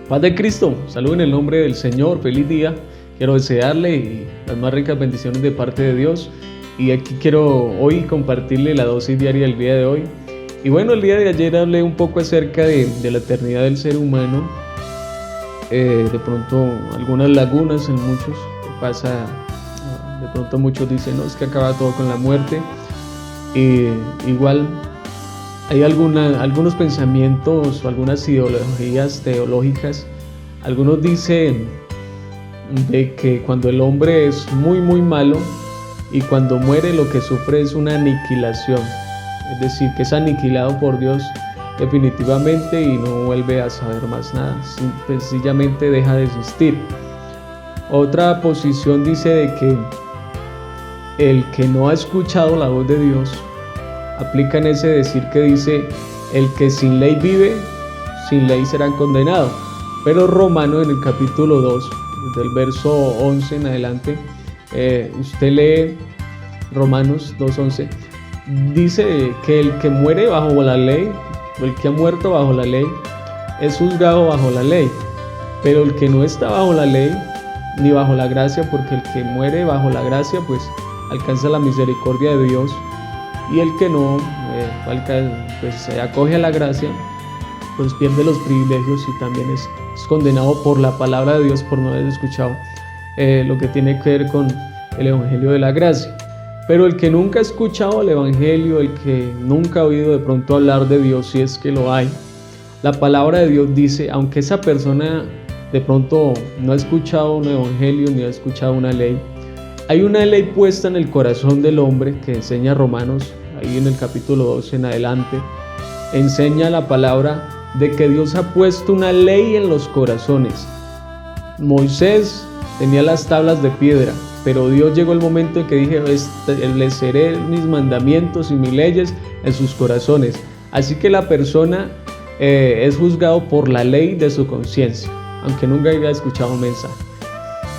Paz de Cristo, salud en el nombre del Señor, feliz día. Quiero desearle las más ricas bendiciones de parte de Dios. Y aquí quiero hoy compartirle la dosis diaria del día de hoy. Y bueno, el día de ayer hablé un poco acerca de la eternidad del ser humano. De pronto algunas lagunas en muchos. Pasa, de pronto muchos dicen, no, es que acaba todo con la muerte. Igual hay algunos pensamientos o algunas ideologías teológicas. Algunos dicen de que cuando el hombre es muy malo y cuando muere lo que sufre es una aniquilación, es decir, que es aniquilado por Dios definitivamente y no vuelve a saber más nada, sencillamente deja de existir. Otra posición dice de que el que no ha escuchado la voz de Dios aplica en ese decir que dice: el que sin ley vive, sin ley será condenado. Pero Romano, en el capítulo 2, del verso 11 en adelante, usted lee Romanos 2:11, dice que el que muere bajo la ley, o el que ha muerto bajo la ley, es juzgado bajo la ley. Pero el que no está bajo la ley, ni bajo la gracia, porque el que muere bajo la gracia, pues alcanza la misericordia de Dios. Y el que no, pues se acoge a la gracia, pues pierde los privilegios y también es condenado por la palabra de Dios por no haber escuchado lo que tiene que ver con el evangelio de la gracia. Pero el que nunca ha escuchado el evangelio, el que nunca ha oído de pronto hablar de Dios, si es que lo hay, la palabra de Dios dice, aunque esa persona de pronto no ha escuchado un evangelio ni ha escuchado una ley, hay una ley puesta en el corazón del hombre que enseña Romanos, ahí en el capítulo 2 en adelante, enseña la palabra de que Dios ha puesto una ley en los corazones. Moisés tenía las tablas de piedra, pero Dios llegó el momento en que dije, estableceré mis mandamientos y mis leyes en sus corazones. Así que la persona es juzgado por la ley de su conciencia, aunque nunca haya escuchado un mensaje.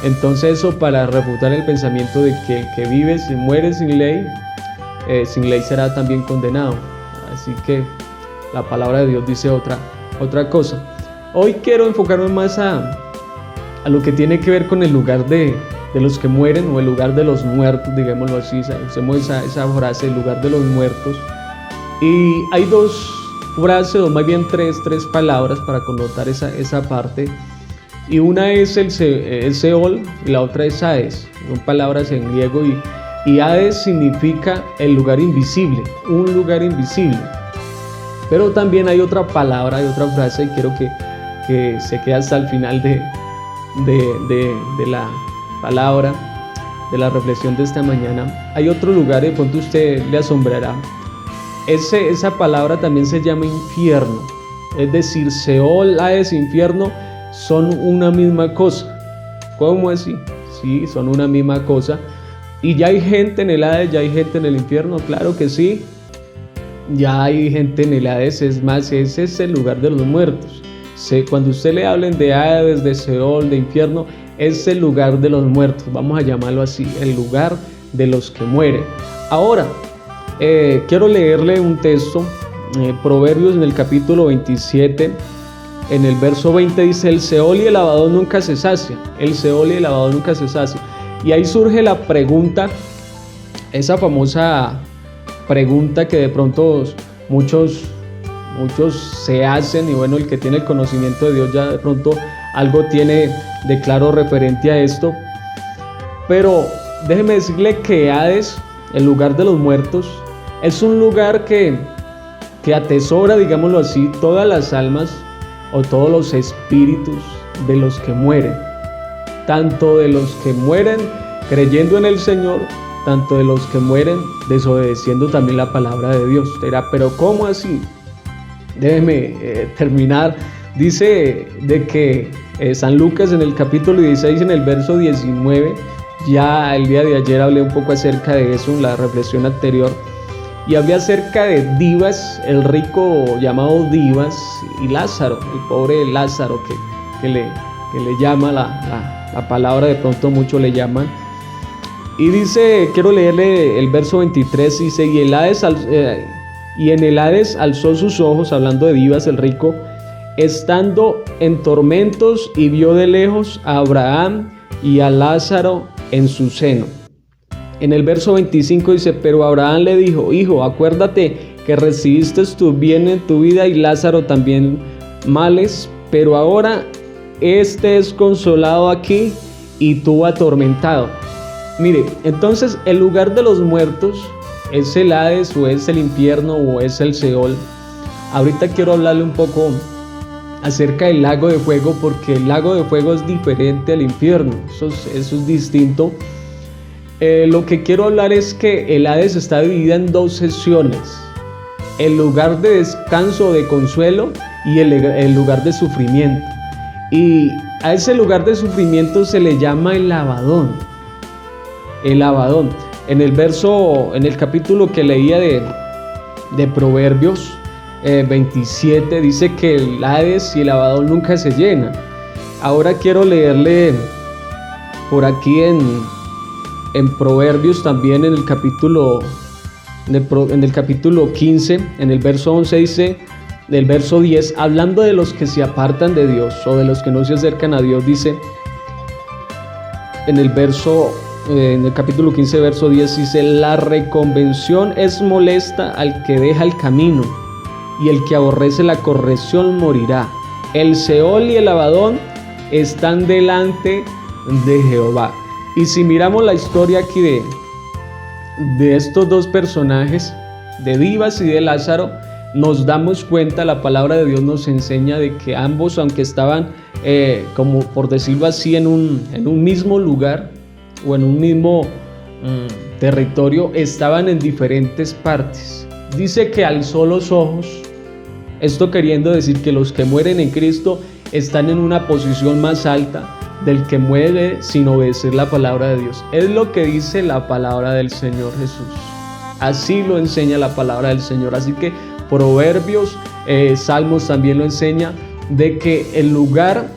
Entonces eso para refutar el pensamiento de que el que vive, si muere sin ley será también condenado. Así que la palabra de Dios dice otra cosa. Hoy quiero enfocarme más a lo que tiene que ver con el lugar de los que mueren, o el lugar de los muertos, digámoslo así. Usemos esa frase, el lugar de los muertos. Y hay dos frases, o más bien tres palabras para connotar esa parte. Y una es el Seol y la otra es Hades. Son palabras en griego y Hades significa el lugar invisible, un lugar invisible. Pero también hay otra palabra, hay otra frase, y quiero que se quede hasta el final de la palabra, de la reflexión de esta mañana. Hay otro lugar, de pronto usted le asombrará. Esa palabra también se llama infierno. Es decir, Seol, Hades, infierno son una misma cosa. ¿Cómo así? Sí, son una misma cosa. ¿Y ya hay gente en el Hades, ya hay gente en el infierno? Claro que sí. Ya hay gente en el Hades, es más, ese es el lugar de los muertos. Cuando usted le hablen de Hades, de Seol, de infierno, es el lugar de los muertos, vamos a llamarlo así, el lugar de los que mueren. Ahora, quiero leerle un texto, Proverbios en el capítulo 27, en el verso 20 dice: el Seol y el Abadón nunca se sacian, el Seol y el Abadón nunca se sacian. Y ahí surge la pregunta, esa famosa pregunta que de pronto muchos se hacen, y bueno, el que tiene el conocimiento de Dios ya de pronto algo tiene de claro referente a esto. Pero déjeme decirle que Hades, el lugar de los muertos, es un lugar que atesora, digámoslo así, todas las almas o todos los espíritus de los que mueren, tanto de los que mueren creyendo en el Señor, tanto de los que mueren desobedeciendo también la palabra de Dios. Pero ¿cómo así? Déjeme terminar. Dice de que San Lucas en el capítulo 16, en el verso 19, ya el día de ayer hablé un poco acerca de eso en la reflexión anterior, y hablé acerca de Dimas, el rico llamado Dimas, y Lázaro, el pobre Lázaro que le llama la palabra, de pronto muchos le llaman. Y dice, quiero leerle el verso 23, dice: y en el Hades alzó sus ojos, hablando de Dimas el rico, estando en tormentos, y vio de lejos a Abraham y a Lázaro en su seno. En el verso 25 dice: pero Abraham le dijo: hijo, acuérdate que recibiste tu bien en tu vida y Lázaro también males, pero ahora este es consolado aquí y tú atormentado. Mire, entonces el lugar de los muertos es el Hades, o es el infierno, o es el Seol. Ahorita quiero hablarle un poco acerca del lago de fuego, porque el lago de fuego es diferente al infierno, eso es distinto. Lo que quiero hablar es que el Hades está dividida en dos secciones: el lugar de descanso, de consuelo, y el lugar de sufrimiento. Y a ese lugar de sufrimiento se le llama el Abadón. El Abadón. En el capítulo que leía de Proverbios 27, dice que el Hades y el Abadón nunca se llenan. Ahora quiero leerle por aquí en Proverbios también, en el capítulo 15, en el verso 11 dice, del verso 10, hablando de los que se apartan de Dios, o de los que no se acercan a Dios, dice en el capítulo 15, verso 10, dice: la reconvención es molesta al que deja el camino, y el que aborrece la corrección morirá. El Seol y el Abadón están delante de Jehová. Y si miramos la historia aquí de estos dos personajes, de Dibas y de Lázaro, nos damos cuenta, la palabra de Dios nos enseña de que ambos, aunque estaban, como por decirlo así, en un mismo lugar o en un mismo territorio, estaban en diferentes partes. Dice que alzó los ojos, esto queriendo decir que los que mueren en Cristo están en una posición más alta del que muere sin obedecer la palabra de Dios. Es lo que dice la palabra del Señor Jesús. Así lo enseña la palabra del Señor. Así que Proverbios, Salmos también lo enseña, de que el lugar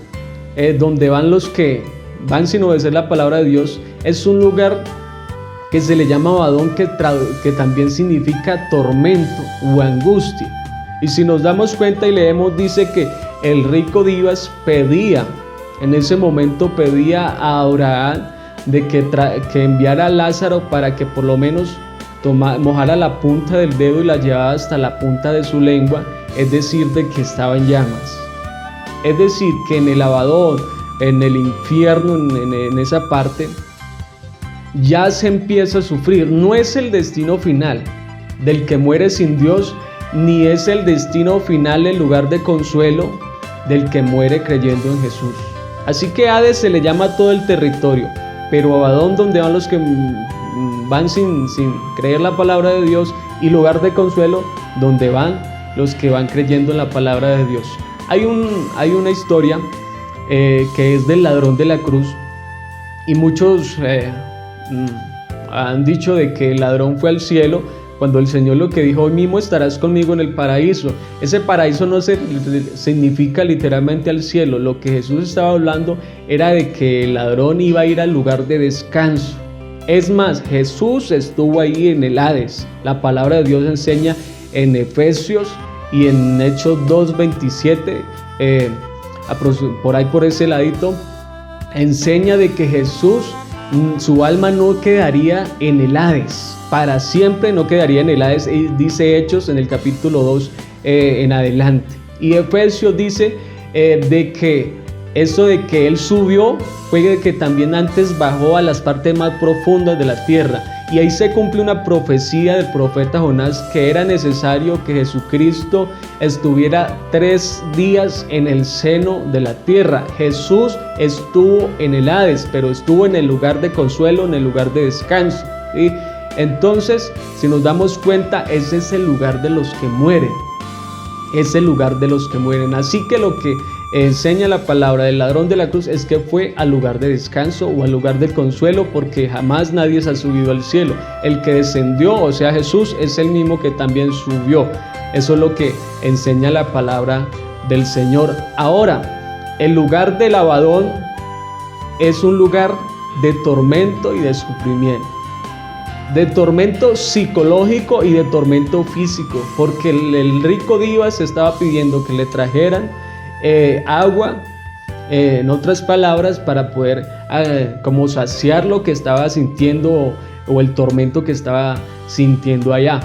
donde van los que van sin obedecer la palabra de Dios es un lugar que se le llama Abadón, que también significa tormento o angustia. Y si nos damos cuenta y leemos, dice que el rico Dibas en ese momento pedía a Abraham de que enviara a Lázaro para que por lo menos mojara la punta del dedo y la llevaba hasta la punta de su lengua, es decir, de que estaba en llamas. Es decir, que en el Abadón, en el infierno, en esa parte, ya se empieza a sufrir. No es el destino final del que muere sin Dios, ni es el destino final, el lugar de consuelo del que muere creyendo en Jesús. Así que Hades se le llama a todo el territorio, pero Abadón, donde van los que van sin creer la palabra de Dios, y lugar de consuelo, donde van los que van creyendo en la palabra de Dios. Hay una historia que es del ladrón de la cruz, y muchos han dicho de que el ladrón fue al cielo cuando el Señor lo que dijo: hoy mismo estarás conmigo en el paraíso. Ese paraíso no significa literalmente al cielo. Lo que Jesús estaba hablando era de que el ladrón iba a ir al lugar de descanso. Es más, Jesús estuvo ahí en el Hades. La palabra de Dios enseña en Efesios y en Hechos 2:27, por ahí por ese ladito, enseña de que Jesús, su alma no quedaría en el Hades, para siempre no quedaría en el Hades. Dice Hechos en el capítulo 2 en adelante. Y Efesios dice de que eso de que Él subió fue de que también antes bajó a las partes más profundas de la tierra. Y ahí se cumple una profecía del profeta Jonás, que era necesario que Jesucristo estuviera 3 días en el seno de la tierra. Jesús estuvo en el Hades, pero estuvo en el lugar de consuelo, en el lugar de descanso, ¿sí? Entonces, si nos damos cuenta, ese es el lugar de los que mueren. Es el lugar de los que mueren. Así que lo que enseña la palabra del ladrón de la cruz es que fue al lugar de descanso o al lugar del consuelo, porque jamás nadie se ha subido al cielo. El que descendió, o sea Jesús, es el mismo que también subió. Eso es lo que enseña la palabra del Señor. Ahora, el lugar del Abadón es un lugar de tormento y de sufrimiento, de tormento psicológico y de tormento físico, porque el rico Dibas estaba pidiendo que le trajeran agua, en otras palabras, para poder como saciar lo que estaba sintiendo o el tormento que estaba sintiendo allá.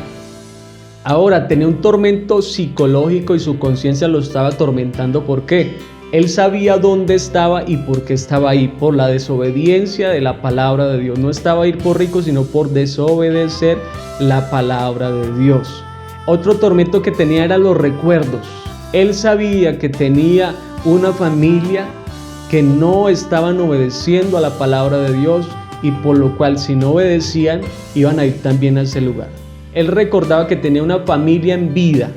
Ahora, tenía un tormento psicológico y su conciencia lo estaba atormentando. ¿Por qué? Él sabía dónde estaba y por qué estaba ahí, por la desobediencia de la palabra de Dios. No estaba ahí por rico, sino por desobedecer la palabra de Dios. Otro tormento que tenía eran los recuerdos. Él sabía que tenía una familia que no estaban obedeciendo a la palabra de Dios y por lo cual si no obedecían iban a ir también a ese lugar. Él recordaba que tenía una familia en vida,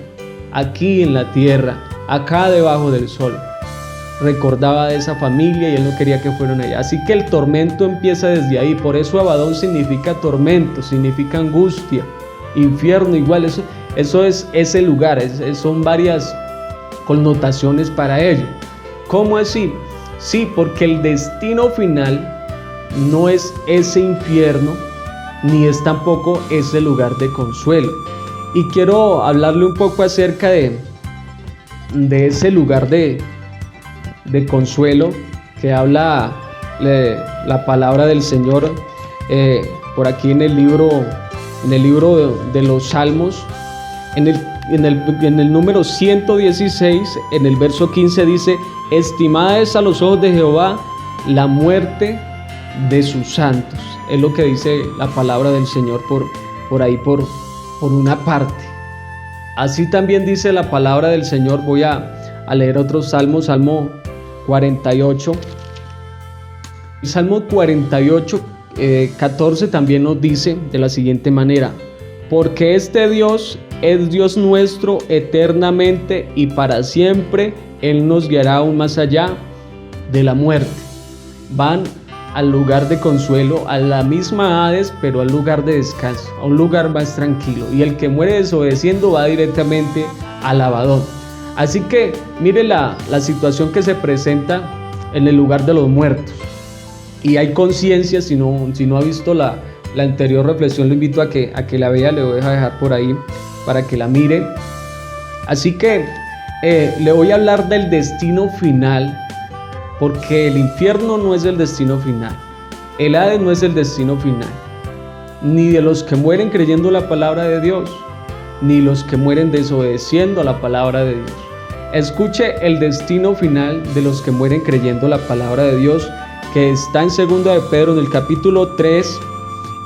aquí en la tierra, acá debajo del sol. Recordaba de esa familia y él no quería que fueran allá. Así que el tormento empieza desde ahí. Por eso Abadón significa tormento, significa angustia, infierno igual. Eso es ese lugar, son varias connotaciones para ello. ¿Cómo así? Sí, porque el destino final no es ese infierno, ni es tampoco ese lugar de consuelo. Y quiero hablarle un poco acerca de ese lugar de consuelo que habla la palabra del Señor por aquí en el libro de los Salmos, en el número 116, en el verso 15 dice: estimada es a los ojos de Jehová la muerte de sus santos. Es lo que dice la palabra del Señor por ahí, por una parte. Así también dice la palabra del Señor. Voy a leer otro salmo, Salmo 48. El Salmo 48, 14 también nos dice de la siguiente manera: porque este Dios es Dios nuestro eternamente y para siempre. Él nos guiará aún más allá de la muerte. Van al lugar de consuelo, a la misma Hades, pero al lugar de descanso, a un lugar más tranquilo. Y el que muere desobedeciendo va directamente al Abadón. Así que mire la situación que se presenta en el lugar de los muertos. Y hay conciencia. Si no ha visto la anterior reflexión, lo invito a que la vea. Le voy a dejar por ahí para que la mire. Así que le voy a hablar del destino final, porque el infierno no es el destino final, el Hades no es el destino final, ni de los que mueren creyendo la palabra de Dios, ni los que mueren desobedeciendo a la palabra de Dios. Escuche el destino final de los que mueren creyendo la palabra de Dios, que está en 2 de Pedro, en el capítulo 3,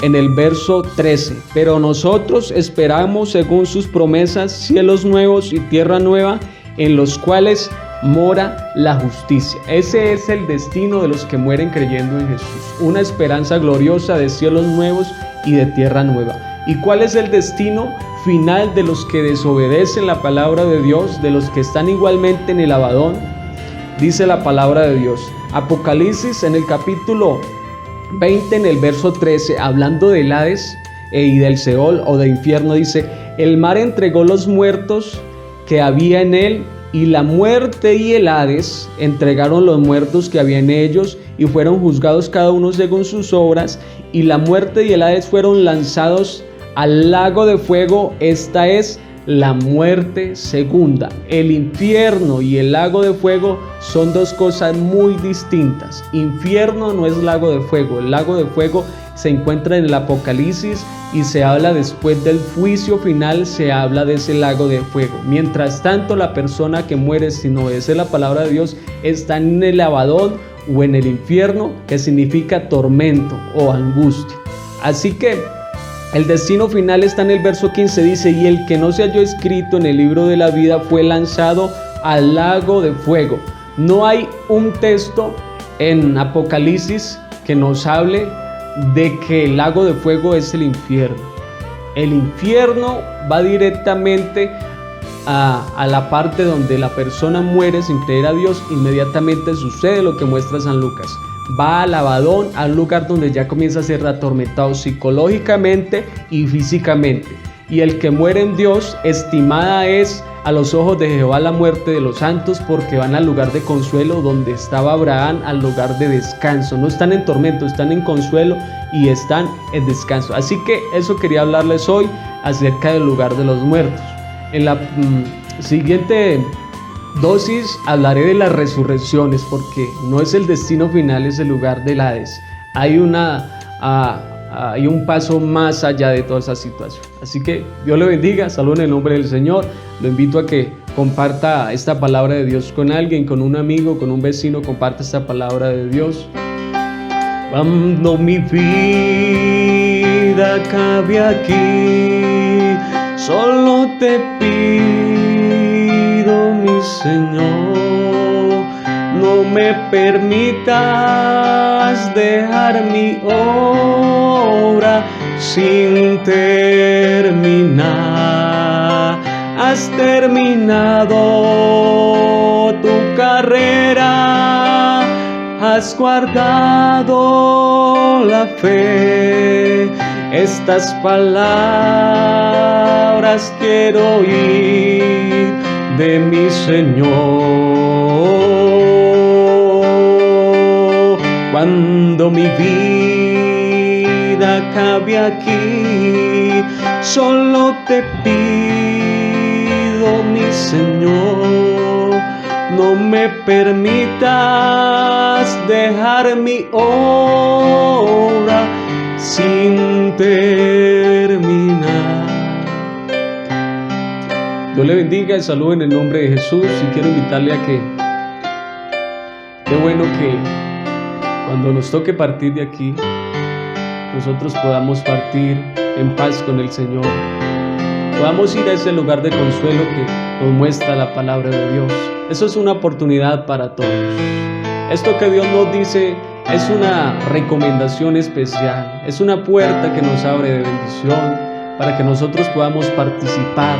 en el verso 13. Pero nosotros esperamos, según sus promesas, cielos nuevos y tierra nueva, en los cuales mora la justicia. Ese es el destino de los que mueren creyendo en Jesús. Una esperanza gloriosa de cielos nuevos y de tierra nueva. ¿Y cuál es el destino final de los que desobedecen la palabra de Dios, de los que están igualmente en el Abadón? Dice la palabra de Dios. Apocalipsis, en el capítulo 20, en el verso 13, hablando del Hades y del Seol o del infierno, dice: el mar entregó los muertos que había en él, y la muerte y el Hades entregaron los muertos que había en ellos, y fueron juzgados cada uno según sus obras, y la muerte y el Hades fueron lanzados al lago de fuego. Esta es la muerte segunda. El infierno y el lago de fuego son dos cosas muy distintas. Infierno no es lago de fuego. El lago de fuego se encuentra en el Apocalipsis y se habla después del juicio final, se habla de ese lago de fuego. Mientras tanto, la persona que muere sin obedecer la palabra de Dios está en el Abadón o en el infierno, que significa tormento o angustia. Así que el destino final está en el verso 15, dice: y el que no se halló escrito en el libro de la vida fue lanzado al lago de fuego. No hay un texto en Apocalipsis que nos hable de que el lago de fuego es el infierno. El infierno va directamente a la parte donde la persona muere sin creer a Dios. Inmediatamente sucede lo que muestra San Lucas. Va al Abadón, al lugar donde ya comienza a ser atormentado psicológicamente y físicamente. Y el que muere en Dios, estimada es a los ojos de Jehová la muerte de los santos, porque van al lugar de consuelo donde estaba Abraham, al lugar de descanso. No están en tormento, están en consuelo y están en descanso. Así que eso quería hablarles hoy acerca del lugar de los muertos. En la siguiente dosis hablaré de las resurrecciones, porque no es el destino final, es el lugar del Hades. Hay un paso más allá de toda esa situación. Así que Dios le bendiga, saludo en el nombre del Señor. Lo invito a que comparta esta palabra de Dios con alguien, con un amigo, con un vecino. Comparta esta palabra de Dios. Cuando mi vida acabe aquí, solo te pido, mi Señor, no me permitas dejar mi obra sin terminar. Has terminado tu carrera, has guardado la fe. Estas palabras quiero oír de mi Señor. Cuando mi vida acabe aquí, solo te pido, mi Señor, no me permitas dejar mi obra sin terminar. Dios le bendiga y saludo en el nombre de Jesús. Y quiero invitarle a que, qué bueno que cuando nos toque partir de aquí, nosotros podamos partir en paz con el Señor. Podamos ir a ese lugar de consuelo que nos muestra la palabra de Dios. Eso es una oportunidad para todos. Esto que Dios nos dice es una recomendación especial, es una puerta que nos abre de bendición para que nosotros podamos participar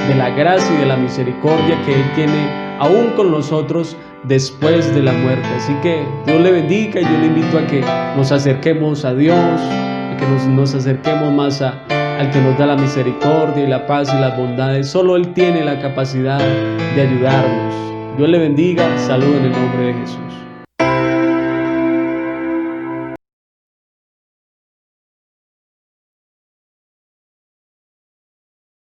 de la gracia y de la misericordia que Él tiene aún con nosotros después de la muerte. Así que Dios le bendiga y yo le invito a que nos acerquemos a Dios, a que nos acerquemos más al que nos da la misericordia y la paz y las bondades. Solo Él tiene la capacidad de ayudarnos. Dios le bendiga, saludo en el nombre de Jesús.